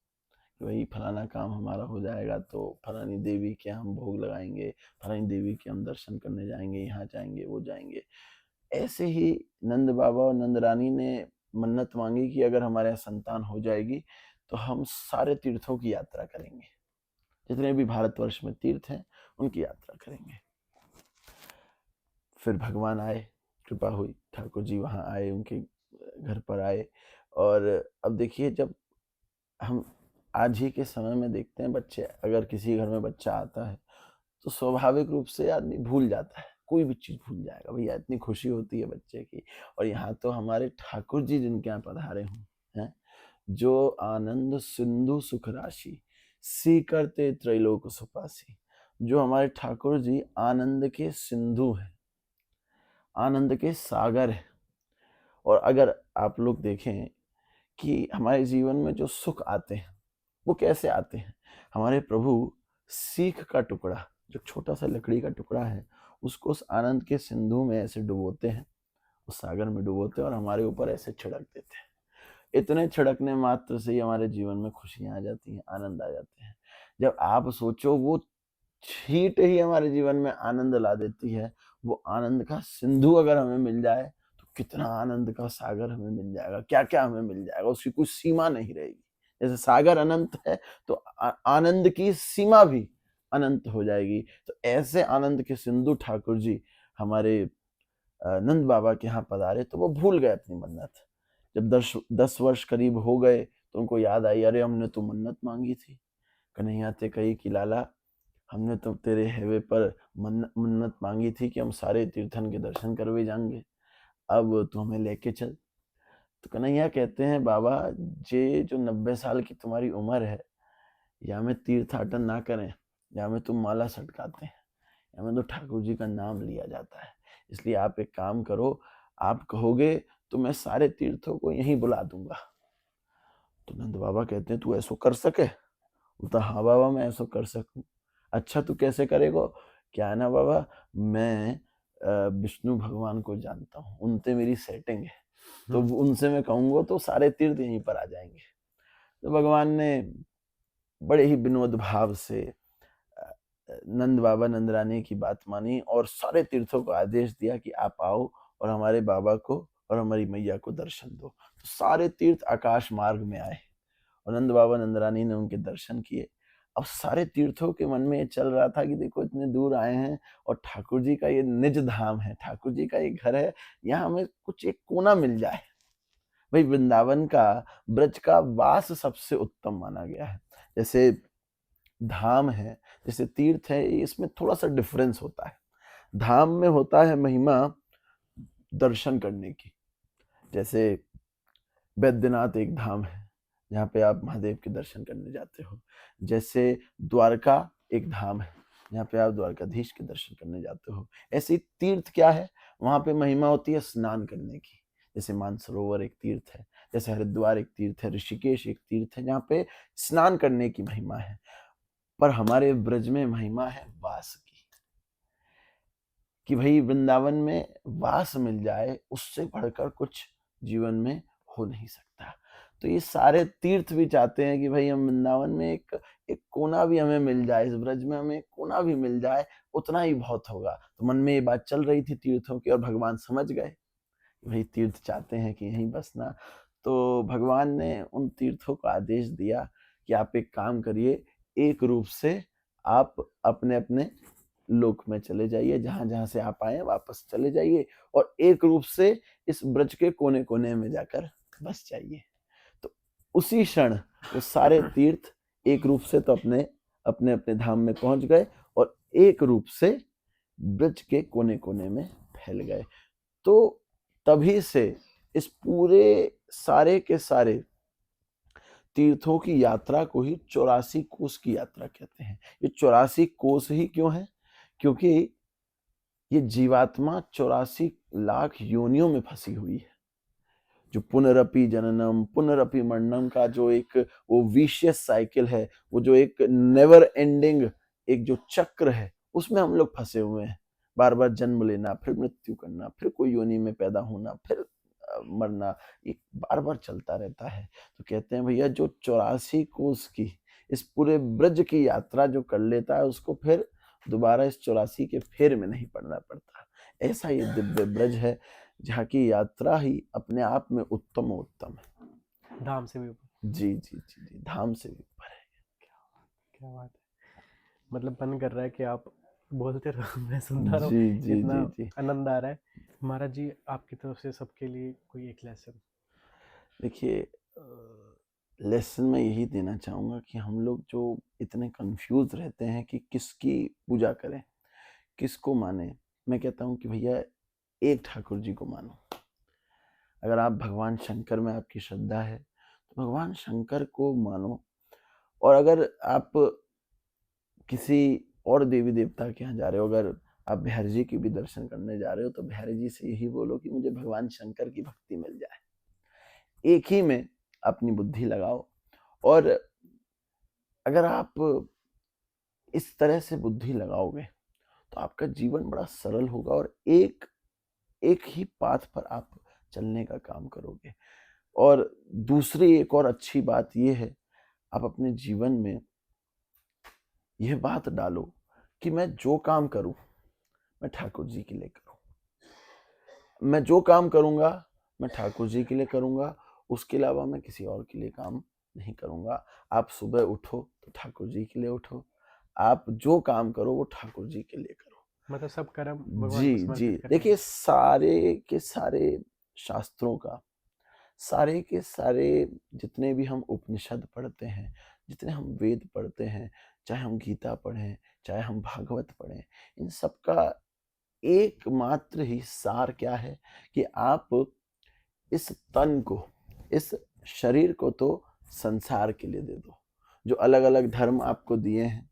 कि भई फलाना काम हमारा हो जाएगा तो फलानी देवी के यहाँ हम भोग लगाएँगे, फलानी देवी के हम दर्शन करने जाएँगे, यहाँ जाएँगे, वो जाएँगे। ऐसे ही नंद बाबा और नंद रानी ने मन्नत माँगी कि अगर हमारे यहाँ संतान हो जाएगी, तो हम सारे तीर्थों की यात्रा करेंगे। जितने भी भारतवर्ष में तीर्थ हैं, उनकी यात्रा करेंगे। फिर भगवान आए, कृपा हुई, ठाकुर जी वहाँ आए, उनके घर पर आए और अब देखिए जब हम आज ही के समय में देखते हैं बच्चे अगर किसी घर में बच्चा आता है, तो स्वाभाविक रूप से आदमी भूल जाता है, कोई भी चीज़ भूल जाएगा। भैया इतनी खुशी होती है बच्चे की और यहाँ तो हमारे ठाकुर जी जिनके यहाँ पधारे हों, हैं? जो आनंद सिंधु सुख राशि, सीकरते त्रैलोक सुपासी। जो हमारे ठाकुर जी आनंद के सिंधु हैं, आनंद के सागर हैं। और अगर आप लोग देखें कि हमारे जीवन में जो सुख आते हैं, वो कैसे आते हैं? हमारे प्रभु सीख का टुकड़ा, जो छोटा-सा लकड़ी का टुकड़ा है, उसको उस आनंद के सिंधु में ऐसे डुबोते हैं, उस सागर में डुबोते हैं और हमारे ऊपर ऐसे छिड़क देते हैं। इतने छिड़कने मात्र से ही हमारे जीवन में खुशियाँ आ जाती हैं, आनंद आ जाते हैं। जब आप सोचो वो छींट ही हमारे जीवन में आनंद ला देती है, वो आनंद का सिंधु अगर हमें मिल जाए, तो कितना आनंद का सागर हमें मिल जाएगा, क्या-क्या हमें मिल जाएगा, उसकी कोई सीमा नहीं रहेगी। जैसे सागर अनंत है, तो आनंद की सीमा भी अनंत हो जाएगी। तो ऐसे आनंद के सिंधु ठाकुर जी हमारे नंद बाबा के यहाँ पधारे, तो वो भूल गए अपनी मन्नत। जब 10 वर्ष करीब हो गए, तो उनको याद आई, अरे! हमने तो मन्नत माँगी थी। कन्हैया ते कही कि लाला हमने तो तेरे हैवे पर मन्नत मांगी थी कि हम सारे तीर्थन के दर्शन करवे जाएंगे, अब तू हमें लेके चल। तो कन्हैया कहते हैं बाबा, ये जो 90 साल की तुम्हारी उम्र है, या में तीर्थाटन ना करें, या में तुम माला सटकाते हैं, या में तो ठाकुर जी का नाम लिया जाता है। इसलिए आप एक काम करो, आप कहोगे तो मैं सारे तीर्थों को यहीं बुला दूंगा। तो नंद बाबा कहते हैं तू ऐसो कर सके? बोलता हाँ बाबा मैं ऐसो कर सकूं। अच्छा तू कैसे करेगो? क्या है ना बाबा, मैं विष्णु भगवान को जानता हूँ, उनसे मेरी सेटिंग है, तो हुँ। उनसे मैं कहूँगा तो सारे तीर्थ यहीं पर आ जाएंगे। तो भगवान ने बड़े ही विनोद भाव से अ, नंद बाबा नंदरानी की बात मानी और सारे तीर्थों को आदेश दिया कि आप आओ और हमारे बाबा को और हमारी मैया को दर्शन दो। तो सारे तीर्थ आकाश मार्ग में आए और नंद बाबा नंदरानी ने उनके दर्शन किए। अब सारे तीर्थों के मन में ये चल रहा था कि देखो इतने दूर आए हैं और ठाकुर जी का ये निज धाम है, ठाकुर जी का ये घर है, यहाँ हमें कुछ एक कोना मिल जाए। भाई वृंदावन का, ब्रज का वास सबसे उत्तम माना गया है। जैसे धाम है, जैसे तीर्थ है, इसमें थोड़ा सा डिफरेंस होता है। धाम में होता है महिमा दर्शन करने की। जैसे बैद्यनाथ एक धाम है जहाँ पे आप महादेव के दर्शन करने जाते हो। जैसे द्वारका एक धाम है जहाँ पे आप द्वारकाधीश के दर्शन करने जाते हो। ऐसे ही तीर्थ क्या है, वहां पे महिमा होती है स्नान करने की। जैसे मानसरोवर एक तीर्थ है, जैसे हरिद्वार एक तीर्थ है, ऋषिकेश एक तीर्थ है जहाँ पे स्नान करने की महिमा है। पर हमारे ब्रज में महिमा है वास की, कि भाई वृंदावन में वास मिल जाए, उससे बढ़कर कुछ जीवन में हो नहीं सकता। तो ये सारे तीर्थ भी चाहते हैं कि भाई हम वृंदावन में एक एक कोना भी हमें मिल जाए, इस ब्रज में हमें एक कोना भी मिल जाए, उतना ही बहुत होगा। तो मन में ये बात चल रही थी तीर्थों की और भगवान समझ गए कि भाई तीर्थ चाहते हैं कि यहीं बसना। तो भगवान ने उन तीर्थों को आदेश दिया कि आप एक काम करिए, एक रूप से आप अपने अपने लोक में चले जाइए, जहां जहां से आप आए वापस चले जाइए और एक रूप से इस ब्रज के कोने कोने में जाकर बस जाइए। तो उसी क्षण वो सारे तीर्थ एक रूप से तो अपने अपने अपने धाम में पहुंच गए और एक रूप से ब्रज के कोने कोने में फैल गए। तो तभी से इस पूरे सारे के सारे तीर्थों की यात्रा को ही 84 कोस की यात्रा कहते हैं। ये 84 कोस ही क्यों है? क्योंकि ये जीवात्मा 84 लाख योनियों में फंसी हुई है। जो पुनरपि जननम पुनरपि मरणम का जो एक वो विशियस साइकिल है, वो जो एक नेवर एंडिंग एक जो चक्र है, उसमें हम लोग फंसे हुए हैं। बार बार जन्म लेना, फिर मृत्यु करना, फिर कोई योनि में पैदा होना, फिर मरना, ये बार बार चलता रहता है। तो कहते हैं भैया जो 84 कोस की इस पूरे ब्रज की यात्रा जो कर लेता है, उसको फिर दोबारा इस 84 के फेर में नहीं पड़ना पड़ता। ऐसा ये दिव्य ब्रज है जहाँ की यात्रा ही अपने आप में उत्तम उत्तम है। धाम से भी ऊपर। जी जी जी जी, धाम से भी ऊपर है। क्या बात है, मतलब मन कर रहा है कि आप बोलते रहो, मैं सुनता रहूं, जी जी इतना जी जी। आनंद आ रहा है। महाराज जी, आपकी तरफ से सबके लिए कोई एक लेसन। देखिए, लेसन मैं यही देना चाहूँगा कि हम लोग जो इतने कंफ्यूज रहते हैं कि किसकी पूजा करें, किसको माने, मैं कहता हूँ कि भैया एक ठाकुर जी को मानो। अगर आप भगवान शंकर में आपकी श्रद्धा है तो भगवान शंकर को मानो। और अगर आप किसी और देवी देवता के यहाँ जा रहे हो, अगर आप बिहारी जी की भी दर्शन करने जा रहे हो, तो बिहारी जी से यही बोलो कि मुझे भगवान शंकर की भक्ति मिल जाए। एक ही में अपनी बुद्धि लगाओ। और अगर आप इस तरह से बुद्धि लगाओगे तो आपका जीवन बड़ा सरल होगा और एक एक ही पाथ पर आप चलने का काम करोगे। और दूसरी एक और अच्छी बात ये है, आप अपने जीवन में यह बात डालो कि मैं जो काम करूं मैं ठाकुर जी के लिए करूं। मैं जो काम करूंगा मैं ठाकुर जी के लिए करूंगा, उसके अलावा मैं किसी और के लिए काम नहीं करूंगा। आप सुबह उठो तो ठाकुर जी के लिए उठो, आप जो काम करो वो ठाकुर जी के लिए करो। मतलब सब कर्म भगवान जी को जी, समर्पित करने देखिए हैं। सारे के सारे शास्त्रों का, सारे के सारे जितने भी हम उपनिषद पढ़ते हैं, जितने हम वेद पढ़ते हैं, चाहे हम गीता पढ़ें, चाहे हम भागवत पढ़ें, इन सब का एकमात्र ही सार क्या है कि आप इस तन को, इस शरीर को तो संसार के लिए दे दो। जो अलग अलग धर्म आपको दिए हैं,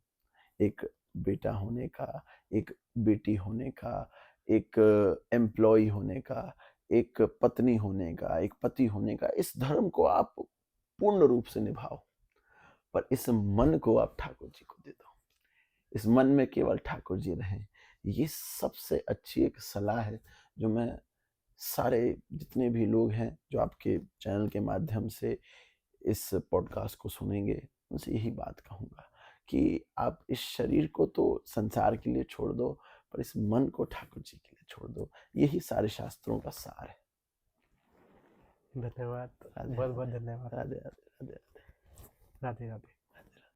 एक बेटा होने का, एक बेटी होने का, एक एम्प्लॉय होने का, एक पत्नी होने का, एक पति होने का, इस धर्म को आप पूर्ण रूप से निभाओ। पर इस मन को आप ठाकुर जी को दे दो, इस मन में केवल ठाकुर जी रहें। ये सबसे अच्छी एक सलाह है जो मैं सारे जितने भी लोग हैं जो आपके चैनल के माध्यम से इस पॉडकास्ट को सुनेंगे, उनसे यही बात कहूँगा कि आप इस शरीर को तो संसार के लिए छोड़ दो, पर इस मन को ठाकुर जी के लिए छोड़ दो। यही सारे शास्त्रों का सार है। धन्यवाद, राधे बहुत बहुत राधे धन्यवाद। राधे राधे राधे। राधे राधे।